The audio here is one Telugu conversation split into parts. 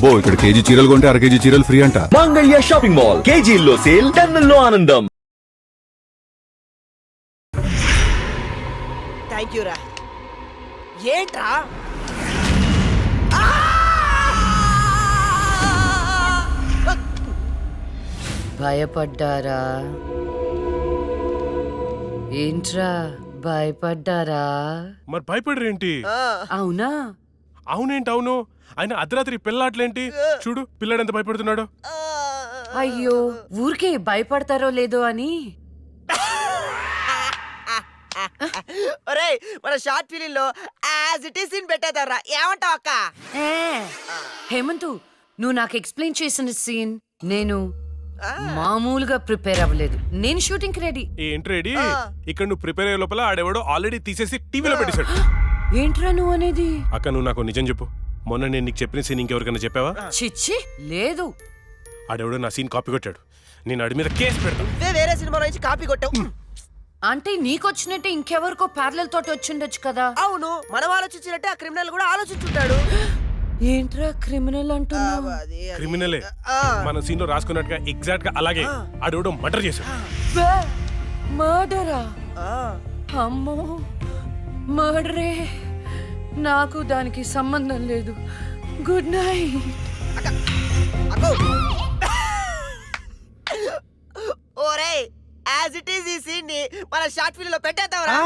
అబ్బో ఇక్కడ కేజీ చీరలు కొంటే అర కేజీ చీరలు ఫ్రీ అంట. మంగళ్య షాపింగ్ మాల్, కేజీల్లో సేల్, టన్నుల్లో ఆనందం. థ్యాంక్ యూ రా. ఏంట్రా భయపడ్డారా? ఏంట్రా భయపడ్డారా? మరి భయపడరేంటి? అవునా? అవునేంటి అవును? ఆయన అర్ధరాత్రి పిల్లాట్లేంటి? చూడు పిల్లాడు ఎంత భయపడుతున్నాడు. అయ్యో ఊరికే భయపడతారో లేదో అని. ఒరేయ్ మన షార్ట్ ఫిలిం లో యాజ్ ఇట్ ఈస్ సీన్ పెట్టేదారా, ఏమంటావు అక్క? హేమంతు, నువ్వు నాకు ఎక్స్ప్లెయిన్ చేసిన సీన్ నేను మామూలుగా ప్రిపేర్ అవ్వలేదు. నేను షూటింగ్ కి రెడీ. ఏంటి రెడీ? ఇక్కడ నువ్వు ప్రిపేర్ అయ్యే లోపల ఆడెవడో ఆల్రెడీ తీసేసి టీవీలో పెట్టేశాడు. ఏంట్రా నువ్వు అనేది? అక్క నువ్వు నాకు నిజం చెప్పు, మొన్న నేను నీకు చెప్పిన సీన్ ఇంకెవరికైనా చెప్పావా? చిచ్చి లేదు. ఆడెవడో నా సీన్ కాపీ కొట్టాడు. నేను ఆడి మీద కేసు పెడతాను. వేరే సినిమాలో నుంచి కాపీ కొట్టావు. అంటే నీకొచ్చినట్టే ఇంకెవరికో ప్యారలల్ తోటి వచ్చిండొచ్చు కదా. అవును, మనం ఆలోచించినట్టే ఆ క్రిమినల్ కూడా ఆలోచించుంటాడు. ఏంట్రా క్రిమినల్ అంటున్నావు? క్రిమినలే మన సీన్ లో రాసుకున్నట్టుగా ఎగ్జాక్ట్ గా అలాగే ఆడెవడో మర్డర్ చేశాడు. మర్డరా? అమ్మో మర్డరే. నాకు దానికి సంబంధం లేదు. Good night. ఓరేయ్ యాజ్ ఇట్ ఈస్ ఈ సీన్ ని మన షార్ట్ ఫిల్మ్ లో పెట్టేద్దాంరా.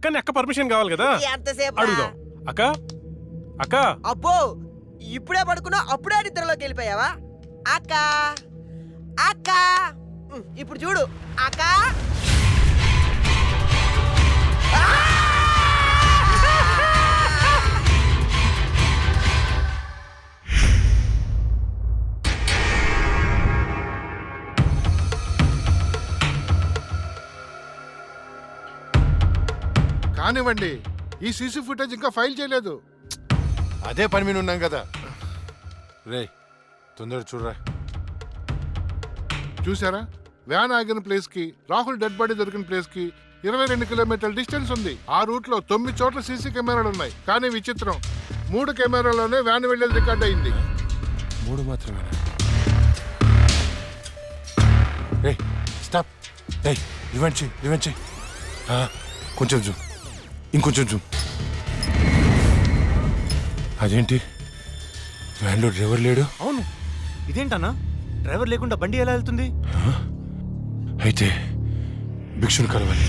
కానీ అక్క పర్మిషన్ కావాలి కదా. ఎంతసేపు అడుగుదాం. అక్క అక్క అబ్బో ఇప్పుడే పడుకున్నా, అప్పుడే నిద్రలోకి వెళ్ళిపోయావా? అక్క అక్క ఇప్పుడు చూడు అక్క. కానివ్వండి, ఈ సీసీ ఫుటేజ్ ఇంకా ఫైల్ చేయలేదు. అదే పని మీద ఉన్నాం కదా. రే తొందర చూడరా. చూసారా, వ్యాన్ ఆగిన ప్లేస్ కి రాహుల్ డెడ్ బాడీ దొరికిన ప్లేస్ కి 22 కిలోమీటర్ల డిస్టెన్స్ ఉంది. ఆ రూట్ లో 9 చోట్ల సీసీ కెమెరాలు ఉన్నాయి. కానీ విచిత్రం, 3 కెమెరాలోనే వ్యాన్ వెళ్ళేది రికార్డ్ అయింది. 3 మాత్రమే. రే స్టాప్. రే రివెంజ్ కొంచెం జూమ్, ఇంకొంచెం జూమ్. అదేంటి వ్యాన్లో డ్రైవర్ లేడు? అవును, ఇదేంటన్నా డ్రైవర్ లేకుండా బండి ఎలా వెళ్తుంది? అయితే భిక్షుని కలవాలి.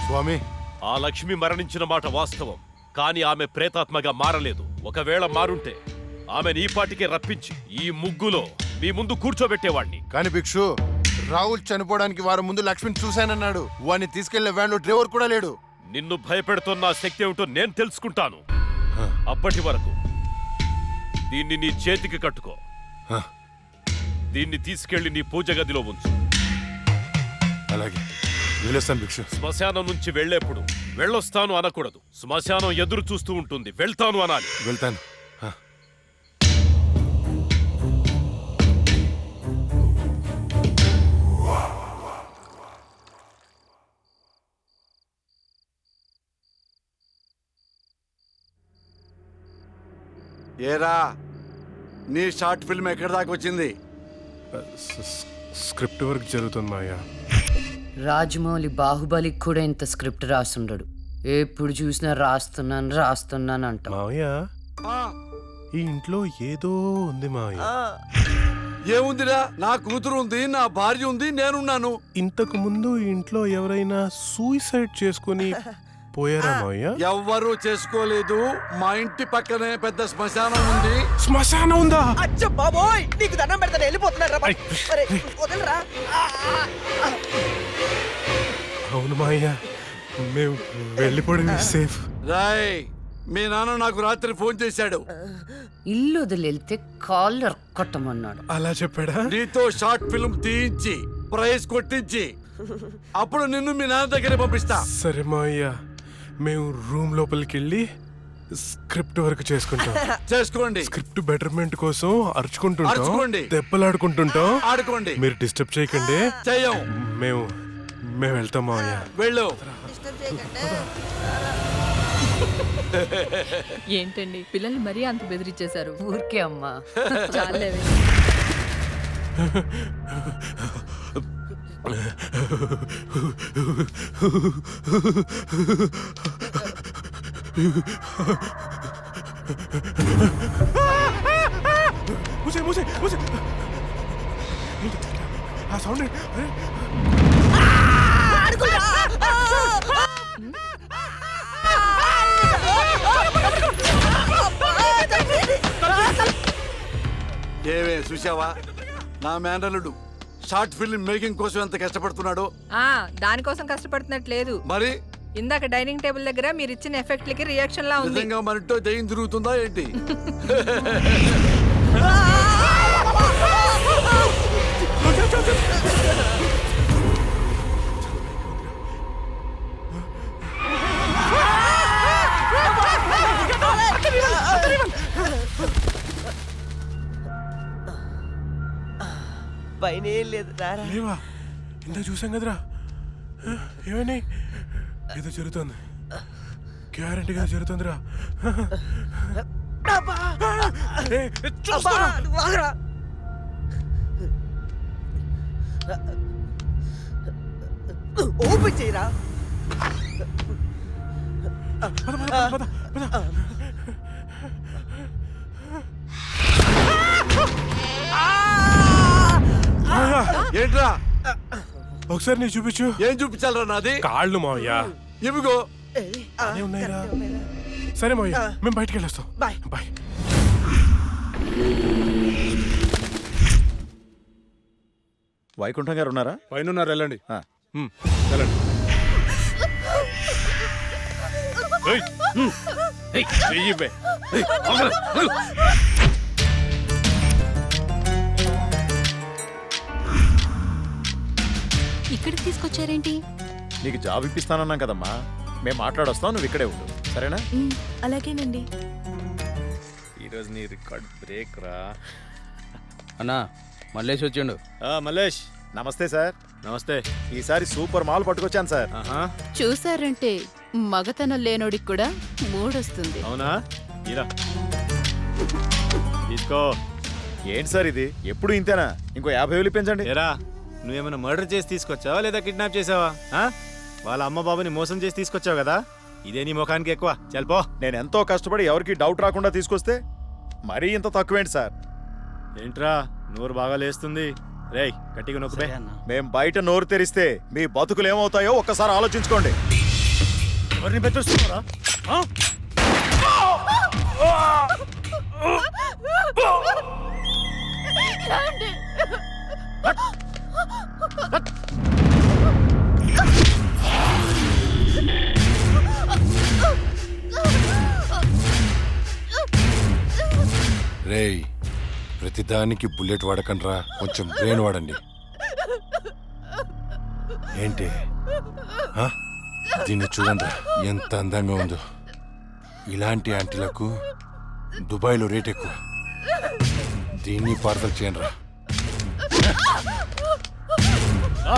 స్వామి, ఆ లక్ష్మి మరణించిన మాట వాస్తవం, కానీ ఆమె ప్రేతాత్మగా మారలేదు. ఒకవేళ మారుంటే ఆమె ఈ పాటికే రప్పించి ఈ ముగ్గులో మీ ముందు కూర్చోబెట్టేవాణ్ణి. కాని భిక్షు, రాహుల్ చనిపోవడానికి వారం ముందు లక్ష్మిని చూశానన్నాడు. వాడిని తీసుకెళ్లిన వ్యాన్లో డ్రైవర్ కూడా లేడు. నిన్ను భయపెడుతున్న శక్తి ఏమిటో నేను తెలుసుకుంటాను. అప్పటి వరకు దీన్ని నీ చేతికి కట్టుకో. దీన్ని తీసుకెళ్లి నీ పూజ గదిలో ఉంచు. అలాగే వెళ్ళొస్తాను భిక్షు. శ్మశానం నుంచి వెళ్లేప్పుడు వెళ్ళొస్తాను అనకూడదు. శ్మశానం ఎదురు చూస్తూ ఉంటుంది, వెళ్తాను అనాలి. వెళ్తాను. ఏరా, నీ షార్ట్ ఫిల్మ్ ఎక్కడి దాకా వచ్చింది? స్క్రిప్ట్ వర్క్ జరుగుతుంది మాయా. రాజమౌళి బాహుబలికి కూడా ఇంత స్క్రిప్ట్ రాసుండడు. ఎప్పుడు చూసినా రాస్తున్నాను అంట. మావయ్య, ఈ ఇంట్లో ఏదో ఉంది మావయ్య. ఏముందిరా, నా కూతురు ఉంది, నా భార్య ఉంది, నేనున్నాను. ఇంతకు ముందు ఈ ఇంట్లో ఎవరైనా సూసైడ్ చేసుకుని పోయారా మావయ్య? ఎవ్వరూ చేసుకోలేదు. మా ఇంటి పక్కనే పెద్ద శ్మశానం ఉంది. శ్మశానం ఉందా? అచ్చ బాబోయ్, నీకు దండం పెడతాను, వెళ్ళిపోతున్నారా? వదలరా. అవును మావయ్య, మేము వెళ్ళిపోవడం సేఫ్. రాయ్, మీ నాన్న నాకు రాత్రి ఫోన్ చేశాడు. ఇల్లు వదిలేళ్తే కాళ్ళు కొట్టమన్నాడు. అలా చెప్పాడా? నీతో షార్ట్ ఫిల్మ్ తీయించి ప్రైజ్ కొట్టించి అప్పుడు నిన్ను మీ నాన్న దగ్గర పంపిస్తా. సరే మావయ్య, మేము రూమ్ లోపలికి వెళ్ళి స్క్రిప్ట్ వర్క్ చేసుకుంటాం. చేసుకోండి. స్క్రిప్ట్ బెటర్మెంట్ కోసం అరుచుకుంటుంటాం, అరుచుకోండి. దెబ్బలాడుకుంటుంటాం. ఆడుకోండి. మీరు డిస్టర్బ్ చేయకండి. చెయ్యం. మేము మేము వెళ్తాం మావయ్య. వెళ్ళు. ఏంటండి పిల్లల్ని మరీ అంత బెదిరించేశారు? ఊరికే అమ్మా. చాలేవే. మూసే మూసే మూసే. ఆ సౌండ్ ఏవే చూసావా నా మేనల్లుడు షార్ట్ ఫిల్మ్ మేకింగ్ కోసం ఎంత కష్టపడుతున్నాడో. దానికోసం కష్టపడుతున్నట్లేదు. మరి ఇందాక డైనింగ్ టేబుల్ దగ్గర మీరు ఇచ్చిన ఎఫెక్ట్లకి రియాక్షన్ లా ఉంది. నిజంగా మనతో దయ్యం తిరుగుతుందా ఏంటి? పైన ఏం లేదు రారా. లేవా? ఇంత చూసాం కదరా. ఏమని ఏదో జరుగుతుంది. గ్యారంటీగా జరుగుతుందిరా. ఓపెన్ చేయరా. ఏంట్రా? ఒకసారి నీ చూపించు. ఏం చూపించాలరా? నాది కాళ్ళు మావయ్య. ఇవిగో అనే ఉన్నాయిరా. సరే మావయ్య, మేము బయటికి వెళ్ళొస్తాం. బాయ్. బాయ్. వైకుంఠం గారు ఉన్నారా? పైన ఉన్నారు, వెళ్ళండి. వెళ్ళండి. ఇక్కడికి తీసుకొచ్చారేంటి? నీకు జాబ్ ఇప్పిస్తానన్నాం కదమ్మా, మేము మాట్లాడొస్తాం, నువ్వు ఇక్కడే ఉండు, సరేనా? అలాగేనండి. ఈరోజు నీ రికార్డ్ బ్రేక్ రా. అన్నా మల్లేష్ వచ్చిండు. మల్లేష్ నమస్తే సార్. నమస్తే. ఈసారి సూపర్ మాల్ పట్టుకొచ్చాను సార్. చూసారంటే మగతనం లేనోడికి కూడా మూడొస్తుంది. అవునా? ఇరా తీసుకో. ఏంటి సార్ ఇది, ఎప్పుడు ఇంతేనా? ఇంకో 50,000 పెంచండి. ఏరా, నువ్వేమైనా మర్డర్ చేసి తీసుకొచ్చావా లేదా కిడ్నాప్ చేసావా? వాళ్ళ అమ్మ బాబుని మోసం చేసి తీసుకొచ్చావు కదా, ఇదే నీ ముఖానికి ఎక్కువ. చల్పో. నేను ఎంతో కష్టపడి ఎవరికి డౌట్ రాకుండా తీసుకొస్తే మరీ ఇంత తక్కువేంటి సార్? ఏంట్రా నోరు బాగా లేస్తుంది? రేయ్ గట్టిగా నొక్కుపే. మేం బయట నోరు తెరిస్తే మీ బతుకులు ఏమవుతాయో ఒక్కసారి ఆలోచించుకోండి. ఎవరిని పెట్టొస్తున్నారా? రేయ్ ప్రతిదానికి బుల్లెట్ వాడకండ్రా, కొంచెం బ్రెయిన్ వాడండి. ఏంటి దీన్ని చూడండి ఎంత అందంగా ఉందో. ఇలాంటి ఆంటీలకు దుబాయ్లో రేట్ ఎక్కువ. దీన్ని పార్సల్ చేయండి రా. ఆ